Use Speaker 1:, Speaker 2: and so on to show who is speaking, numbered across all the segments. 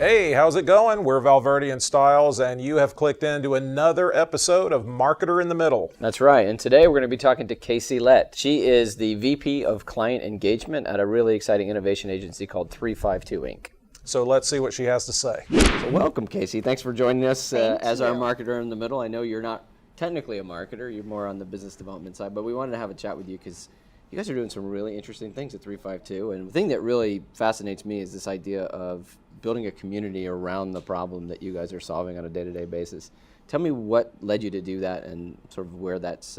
Speaker 1: Hey, how's it going? We're Valverde and Stiles, and you have clicked into another episode of Marketer in the Middle.
Speaker 2: That's right, and today we're going to be talking to Kacie Lett. She is the VP of Client Engagement at a really exciting innovation agency called 352 Inc.
Speaker 1: So let's see what she has to say.
Speaker 2: So welcome, Kacie. Thanks for joining us as
Speaker 3: you.
Speaker 2: our Marketer in the Middle. I know you're not technically a marketer, you're more on the business development side, but we wanted to have a chat with you because you guys are doing some really interesting things at 352, and the thing that really fascinates me is this idea of building a community around the problem that you guys are solving on a day-to-day basis. Tell me what led you to do that and sort of where that's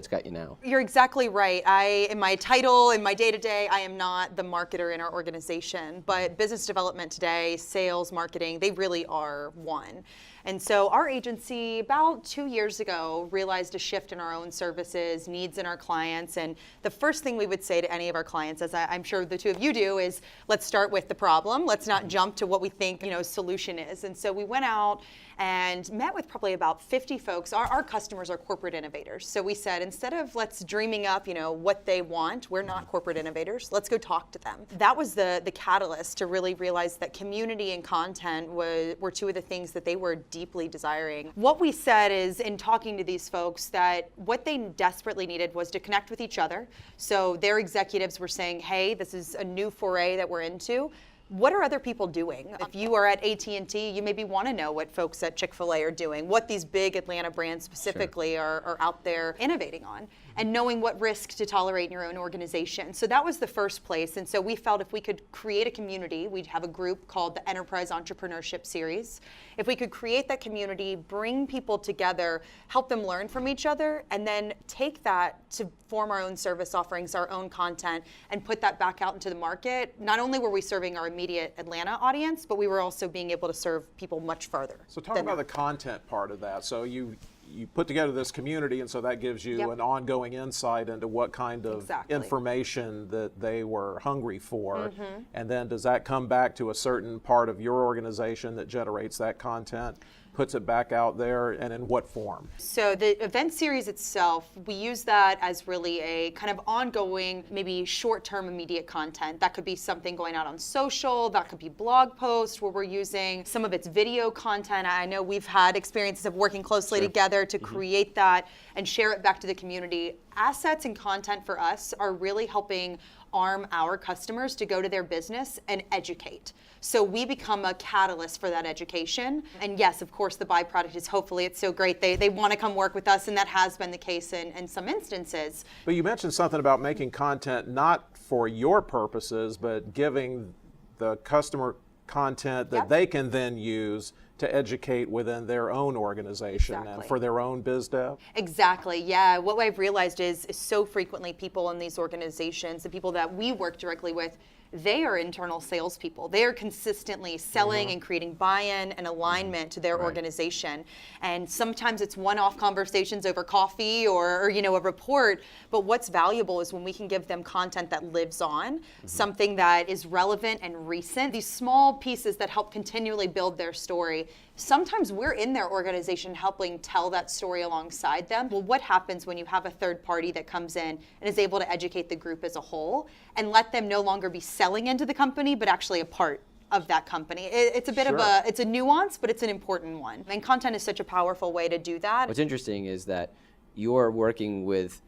Speaker 2: got you now.
Speaker 3: You're exactly right. In my title, in my day-to-day, I am not the marketer in our organization, but business development today, sales, marketing, they really are one. And so our agency, about 2 years ago, realized a shift in our own services, needs in our clients. And the first thing we would say to any of our clients, as I'm sure the two of you do, is let's start with the problem. Let's not jump to what we think, solution is. And so we went out and met with probably about 50 folks. Our customers are corporate innovators. So we said, instead of let's dreaming up, what they want, we're not corporate innovators. Let's go talk to them. That was the catalyst to really realize that community and content were two of the things that they were deeply desiring. What we said is, in talking to these folks, that what they desperately needed was to connect with each other. So their executives were saying, hey, this is a new foray that we're into. What are other people doing? If you are at AT&T, you maybe want to know what folks at Chick-fil-A are doing, what these big Atlanta brands specifically are out there innovating on, and knowing what risk to tolerate in your own organization. So that was the first place. And so we felt if we could create a community, we'd have a group called the Enterprise Entrepreneurship Series. If we could create that community, bring people together, help them learn from each other, and then take that to form our own service offerings, our own content, and put that back out into the market. Not only were we serving our immediate Atlanta audience, but we were also being able to serve people much further.
Speaker 1: So talk about the content part of that. So you put together this community, and so that gives you an ongoing insight into what kind of information that they were hungry for. And then does that come back to a certain part of your organization that generates that content, puts it back out there, and in what form?
Speaker 3: So the event series itself, we use that as really a kind of ongoing, maybe short-term immediate content. That could be something going out on social, that could be blog posts where we're using some of its video content. I know we've had experiences of working closely together to create that and share it back to the community. Assets and content for us are really helping arm our customers to go to their business and educate. So we become a catalyst for that education. And yes, of course, the byproduct is hopefully it's so great they want to come work with us, and that has been the case in some instances.
Speaker 1: But you mentioned something about making content not for your purposes, but giving the customer content that they can then use to educate within their own organization and for their own biz dev?
Speaker 3: Exactly, yeah. What I've realized is so frequently people in these organizations, the people that we work directly with, they are internal salespeople. They are consistently selling and creating buy-in and alignment to their organization. And sometimes it's one-off conversations over coffee or a report. But what's valuable is when we can give them content that lives on, something that is relevant and recent. These small pieces that help continually build their story. Sometimes we're in their organization helping tell that story alongside them. Well, what happens when you have a third party that comes in and is able to educate the group as a whole and let them no longer be selling into the company, but actually a part of that company? It's a bit of it's a nuance, but it's an important one. And content is such a powerful way to do that.
Speaker 2: What's interesting is that you're working with,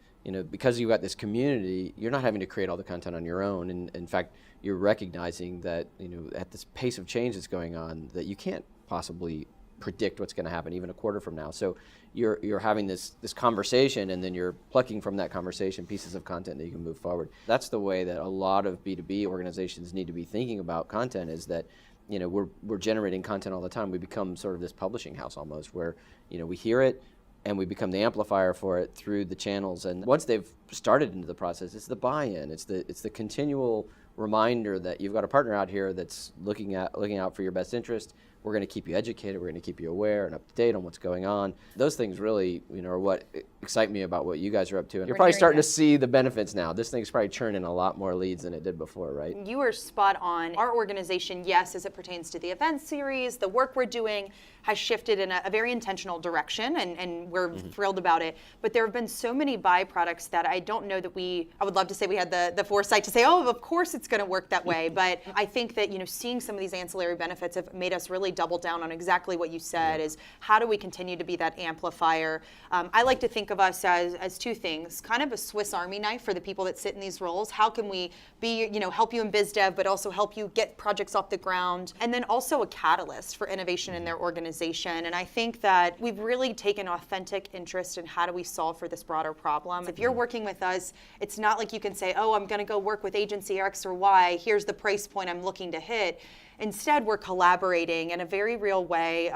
Speaker 2: because you've got this community, you're not having to create all the content on your own. And in fact, you're recognizing that, at this pace of change that's going on, that you can't possibly predict what's going to happen even a quarter from now. So you're having this conversation, and then you're plucking from that conversation pieces of content that you can move forward. That's the way that a lot of B2B organizations need to be thinking about content, is that we're generating content all the time. We become sort of this publishing house almost, where we hear it and we become the amplifier for it through the channels. And once they've started into the process, it's the buy-in, it's the continual reminder that you've got a partner out here that's looking out for your best interest. we're going to keep you educated, we're going to keep you aware and up to date on what's going on. Those things really, are what excite me about what you guys are up to. And you're probably starting to see the benefits now. This thing's probably churning a lot more leads than it did before, right?
Speaker 3: You are spot on. Our organization, yes, as it pertains to the event series, the work we're doing has shifted in a very intentional direction, and we're thrilled about it. But there have been so many byproducts that I don't know that I would love to say we had the foresight to say, oh, of course it's going to work that way. But I think that, seeing some of these ancillary benefits have made us really double down on exactly what you said, is how do we continue to be that amplifier? I like to think of us as two things, kind of a Swiss Army knife for the people that sit in these roles. How can we be, help you in biz dev, but also help you get projects off the ground? And then also a catalyst for innovation in their organization. And I think that we've really taken authentic interest in how do we solve for this broader problem. If you're working with us, it's not like you can say, oh, I'm going to go work with agency X or Y. Here's the price point I'm looking to hit. Instead, we're collaborating in a very real way,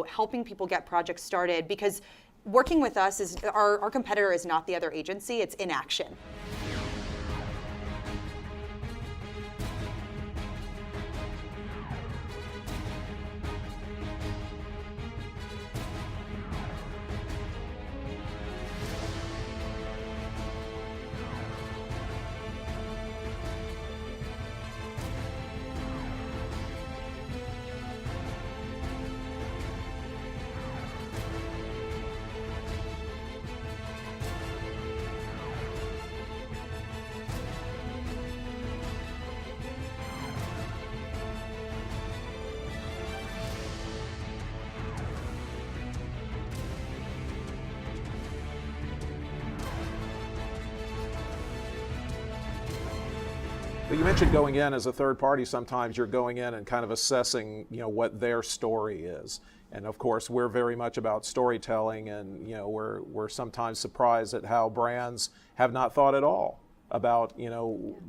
Speaker 3: helping people get projects started, because working with us is our competitor is not the other agency, it's inaction.
Speaker 1: But you mentioned going in as a third party. Sometimes you're going in and kind of assessing, what their story is. And of course, we're very much about storytelling, and we're sometimes surprised at how brands have not thought at all about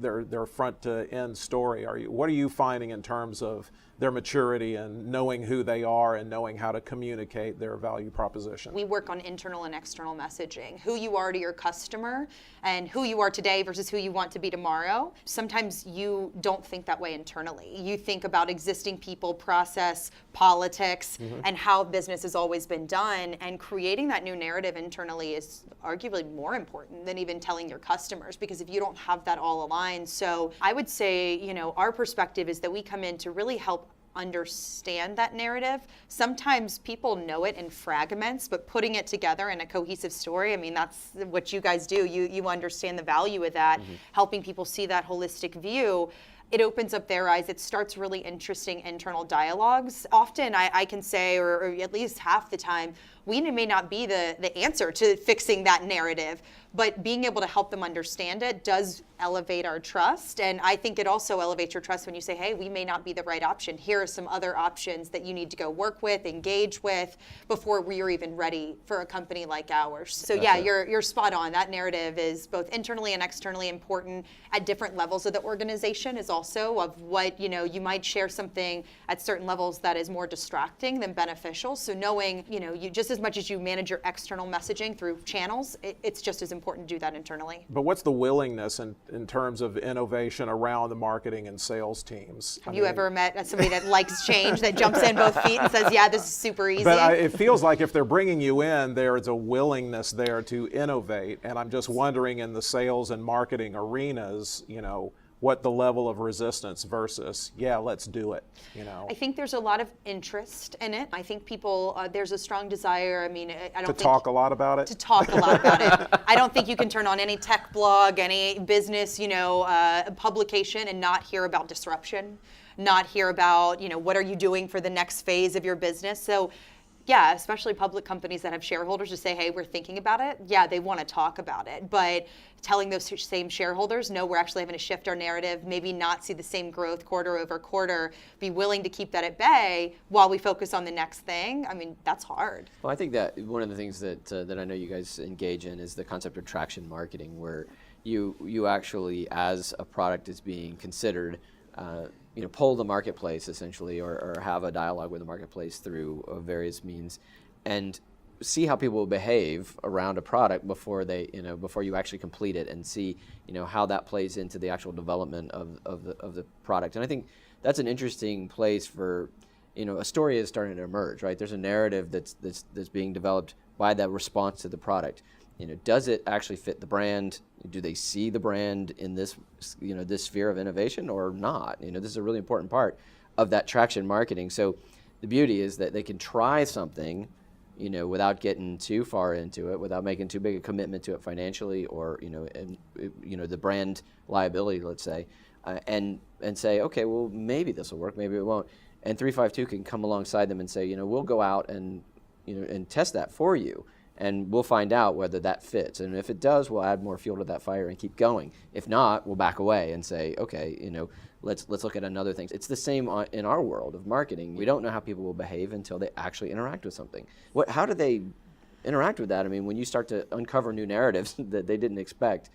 Speaker 1: their front to end story. What are you finding in terms of their maturity and knowing who they are and knowing how to communicate their value proposition?
Speaker 3: We work on internal and external messaging, who you are to your customer and who you are today versus who you want to be tomorrow. Sometimes you don't think that way internally. You think about existing people, process, politics, and how business has always been done. And creating that new narrative internally is arguably more important than even telling your customers, because if you don't have that all aligned. So I would say, our perspective is that we come in to really help understand that narrative. Sometimes people know it in fragments, but putting it together in a cohesive story, that's what you guys do. You understand the value of that, helping people see that holistic view. It opens up their eyes. It starts really interesting internal dialogues. Often I can say, or at least half the time, we may not be the answer to fixing that narrative, but being able to help them understand it does elevate our trust. And I think it also elevates your trust when you say, hey, we may not be the right option. Here are some other options that you need to go work with, engage with, before we're even ready for a company like ours. So you're spot on. That narrative is both internally and externally important at different levels of the organization, is also of what, you might share something at certain levels that is more distracting than beneficial. So knowing, you just as much as you manage your external messaging through channels, it's just as important to do that internally.
Speaker 1: But what's the willingness in terms of innovation around the marketing and sales teams?
Speaker 3: Have you ever met somebody that likes change, that jumps in both feet and says, yeah, this is super easy?
Speaker 1: But it feels like if they're bringing you in, there's a willingness there to innovate. And I'm just wondering, in the sales and marketing arenas, what the level of resistance versus, let's do it,
Speaker 3: I think there's a lot of interest in it. I think people, there's a strong desire. I don't think
Speaker 1: talk a lot about it.
Speaker 3: To talk a lot about it. I don't think you can turn on any tech blog, any business, publication, and not hear about disruption, not hear about, what are you doing for the next phase of your business. So yeah, especially public companies that have shareholders to say, hey, we're thinking about it. Yeah, they want to talk about it. But telling those same shareholders, no, we're actually having to shift our narrative, maybe not see the same growth quarter over quarter, be willing to keep that at bay while we focus on the next thing, that's hard.
Speaker 2: Well, I think that one of the things that I know you guys engage in is the concept of traction marketing, where you actually, as a product is being considered, poll the marketplace essentially, or have a dialogue with the marketplace through various means, and see how people will behave around a product before you actually complete it, and see how that plays into the actual development of the product. And I think that's an interesting place for a story is starting to emerge, right? There's a narrative that's being developed by that response to the product. Does it actually fit the brand? Do they see the brand in this, this sphere of innovation or not? This is a really important part of that traction marketing. So the beauty is that they can try something, without getting too far into it, without making too big a commitment to it financially or, the brand liability, let's say, and say, okay, well, maybe this will work, maybe it won't. And 352 can come alongside them and say, we'll go out and, and test that for you. And we'll find out whether that fits. And if it does, we'll add more fuel to that fire and keep going. If not, we'll back away and say, okay, let's look at another thing. It's the same in our world of marketing. We don't know how people will behave until they actually interact with something. How do they interact with that? I mean, when you start to uncover new narratives that they didn't expect,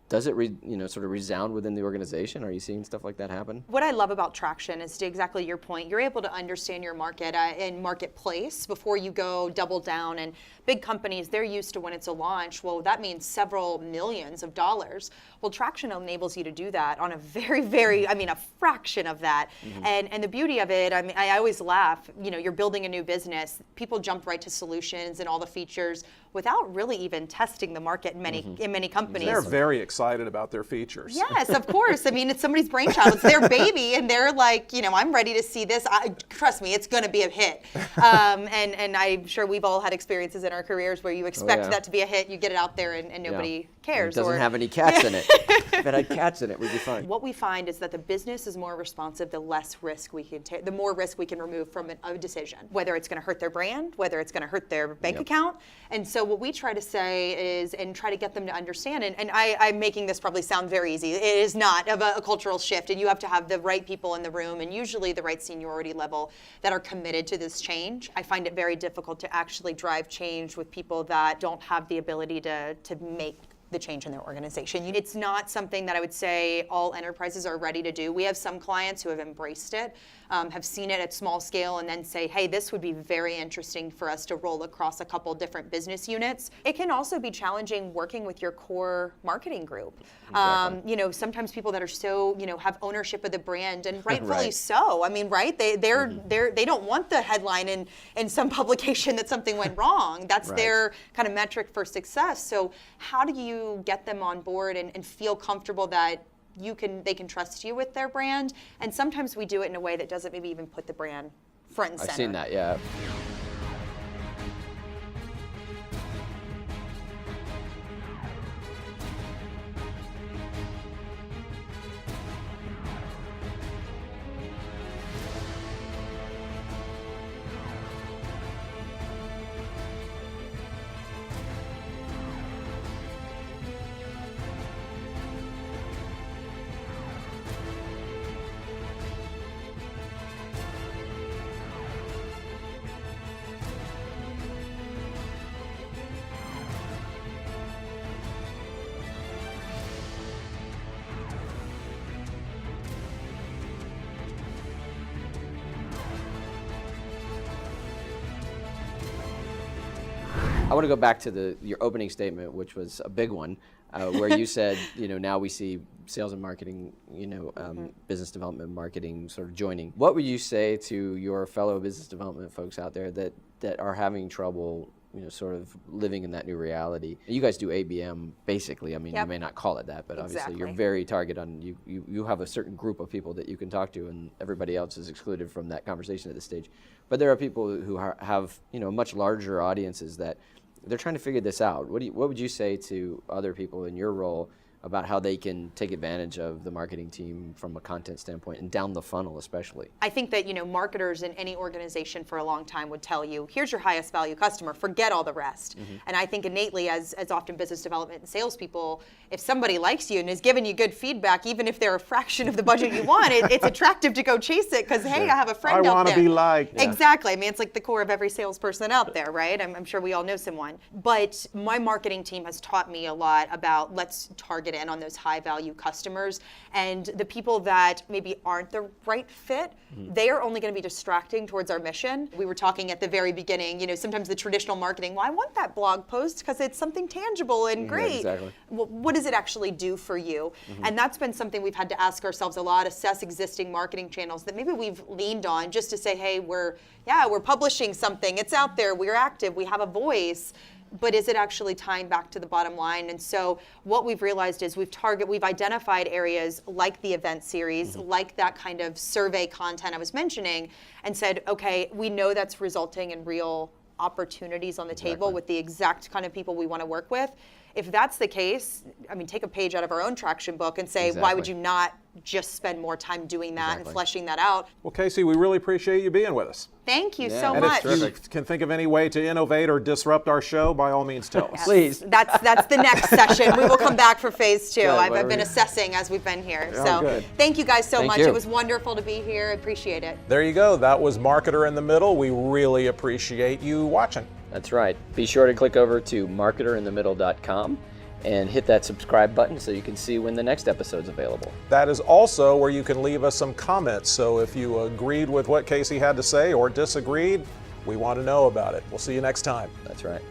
Speaker 2: does it sort of resound within the organization? Are you seeing stuff like that happen?
Speaker 3: What I love about traction is, to exactly your point, you're able to understand your market and marketplace before you go double down. And big companies, they're used to when it's a launch, well, that means several millions of dollars. Well, traction enables you to do that on a very, very, a fraction of that. Mm-hmm. And the beauty of it, I always laugh, you're building a new business, people jump right to solutions and all the features without really even testing the market in many companies.
Speaker 1: They're very excited about their features.
Speaker 3: Yes, of course. It's somebody's brainchild. It's their baby, and they're like, I'm ready to see this. Trust me, it's going to be a hit. And I'm sure we've all had experiences in our careers where you expect that to be a hit, you get it out there, and nobody cares.
Speaker 2: It doesn't have any cats in it. If it had cats in it, we'd be fine.
Speaker 3: What we find is that the business is more responsive, the less risk we can take, the more risk we can remove from a decision, whether it's going to hurt their brand, whether it's going to hurt their bank account. And so what we try to say is, and try to get them to understand, and I'm making this probably sound very easy. It is not of a cultural shift, and you have to have the right people in the room, and usually the right seniority level that are committed to this change. I find it very difficult to actually drive change with people that don't have the ability to make the change in their organization. It's not something that I would say all enterprises are ready to do. We have some clients who have embraced it, have seen it at small scale, and then say, hey, this would be very interesting for us to roll across a couple different business units. It can also be challenging working with your core marketing group. Exactly. Sometimes people that are so, have ownership of the brand, and rightfully so. Right? They don't want the headline in some publication that something went wrong. That's their kind of metric for success. So how do you get them on board and feel comfortable that they can trust you with their brand? And sometimes we do it in a way that doesn't maybe even put the brand front and center.
Speaker 2: I've seen that, yeah. I want to go back to your opening statement, which was a big one, where you said, now we see sales and marketing, business development marketing sort of joining. What would you say to your fellow business development folks out there that are having trouble, sort of living in that new reality? You guys do ABM basically. You may not call it that, but obviously you're very target on, you have a certain group of people that you can talk to, and everybody else is excluded from that conversation at this stage. But there are people who have, much larger audiences that they're trying to figure this out. What would you say to other people in your role about how they can take advantage of the marketing team from a content standpoint and down the funnel especially? I
Speaker 3: think that, marketers in any organization for a long time would tell you, here's your highest value customer, forget all the rest. Mm-hmm. And I think innately, as often business development and salespeople, if somebody likes you and is giving you good feedback, even if they're a fraction of the budget you want, it's attractive to go chase it because, hey, I have a friend out there.
Speaker 1: I want to be liked.
Speaker 3: Yeah. Exactly. It's like the core of every salesperson out there, right? I'm sure we all know someone. But my marketing team has taught me a lot about let's target in on those high value customers. And the people that maybe aren't the right fit, they are only going to be distracting towards our mission. We were talking at the very beginning, sometimes the traditional marketing, well, I want that blog post because it's something tangible and great.
Speaker 2: Yeah, exactly.
Speaker 3: Well, what does it actually do for you? And that's been something we've had to ask ourselves a lot, assess existing marketing channels that maybe we've leaned on just to say, hey, we're publishing something, it's out there, we're active, we have a voice, but is it actually tying back to the bottom line? And so what we've realized is we've identified areas like the event series, like that kind of survey content I was mentioning, and said, okay, we know that's resulting in real opportunities on the table with the exact kind of people we want to work with. If that's the case, take a page out of our own traction book and say, why would you not just spend more time doing that and fleshing that out?
Speaker 1: Well, Kacie, we really appreciate you being with us.
Speaker 3: Thank you so
Speaker 1: and
Speaker 3: much.
Speaker 1: if you can think of any way to innovate or disrupt our show, by all means tell us.
Speaker 3: Yes.
Speaker 2: Please.
Speaker 3: That's the next session. We will come back for phase 2.
Speaker 2: Good,
Speaker 3: I've been assessing as we've been here. So
Speaker 1: good.
Speaker 3: thank you guys so
Speaker 2: Thank
Speaker 3: much.
Speaker 2: you.
Speaker 3: It was wonderful to be here. I appreciate it.
Speaker 1: There you go. That was Marketer in the Middle. We really appreciate you watching.
Speaker 2: That's right. Be sure to click over to marketerinthemiddle.com and hit that subscribe button so you can see when the next episode's available.
Speaker 1: That is also where you can leave us some comments. So if you agreed with what Kacie had to say or disagreed, we want to know about it. We'll see you next time.
Speaker 2: That's right.